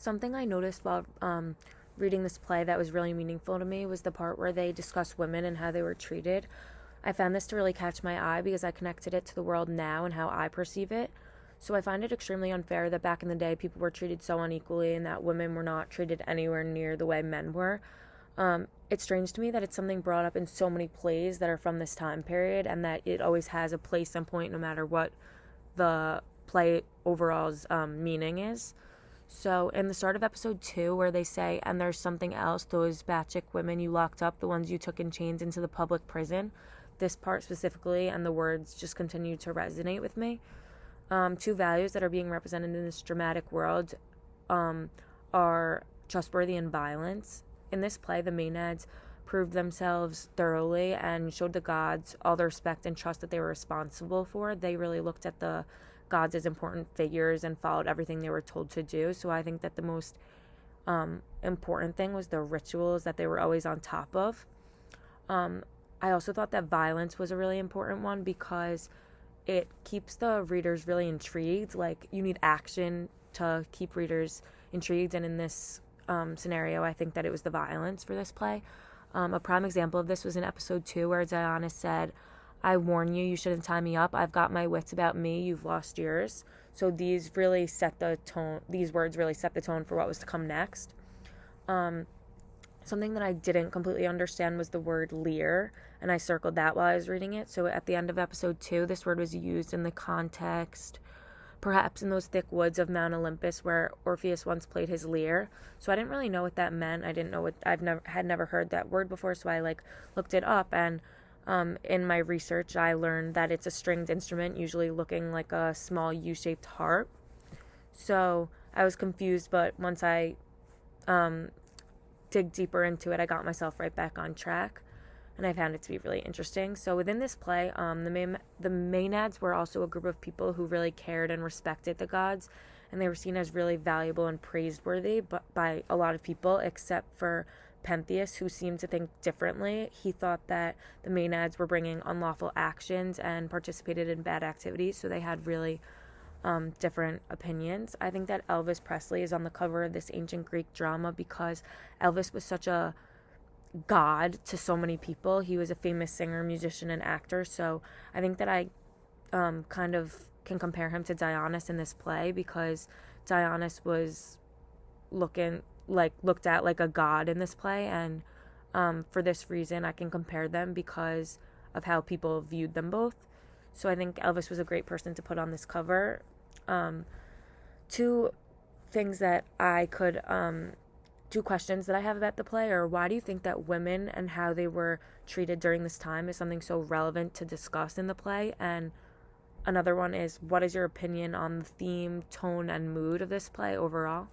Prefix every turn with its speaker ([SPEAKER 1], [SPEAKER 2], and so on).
[SPEAKER 1] Something I noticed while reading this play that was really meaningful to me was the part where they discuss women and how they were treated. I found this to really catch my eye because I connected it to the world now and how I perceive it. So I find it extremely unfair that back in the day people were treated so unequally and that women were not treated anywhere near the way men were. It's strange to me that it's something brought up in so many plays that are from this time period and that it always has a place and point no matter what the play overall's meaning is. So in the start of episode 2 where they say, and there's something else, those Bacchae women you locked up, the ones you took in chains into the public prison, this part specifically and the words just continue to resonate with me. Two values that are being represented in this dramatic world are trustworthy and violence. In this play, the Maenads proved themselves thoroughly and showed the gods all the respect and trust that they were responsible for. They really looked at the gods as important figures and followed everything they were told to do. So I think that the most important thing was the rituals that they were always on top of. I also thought that violence was a really important one because it keeps the readers really intrigued. Like, you need action to keep readers intrigued, and in this scenario, I think that it was the violence for this play. A prime example of this was in episode 2 where Diana said, "I warn you, you shouldn't tie me up. I've got my wits about me. You've lost yours." So these really set the tone. These words really set the tone for what was to come next. Something that I didn't completely understand was the word leer, and I circled that while I was reading it. So at the end of episode 2, this word was used in the context, perhaps in those thick woods of Mount Olympus where Orpheus once played his lyre. So I didn't really know what that meant. I didn't know what had never heard that word before, so I looked it up, and in my research I learned that it's a stringed instrument, usually looking like a small U-shaped harp. So I was confused, but once I dig deeper into it, I got myself right back on track, and I found it to be really interesting. So within this play, the Maenads were also a group of people who really cared and respected the gods, and they were seen as really valuable and praiseworthy by a lot of people, except for Pentheus, who seemed to think differently. He thought that the Maenads were bringing unlawful actions and participated in bad activities, so they had really different opinions. I think that Elvis Presley is on the cover of this ancient Greek drama because Elvis was such a god to so many people. He was a famous singer, musician, and actor, so I think that I kind of can compare him to Dionysus in this play because Dionysus was looked at like a god in this play, and for this reason I can compare them because of how people viewed them both. So I think Elvis was a great person to put on this cover. Two things that I could two questions that I have about the play are, why do you think that women and how they were treated during this time is something so relevant to discuss in the play? And another one is, what is your opinion on the theme, tone, and mood of this play overall?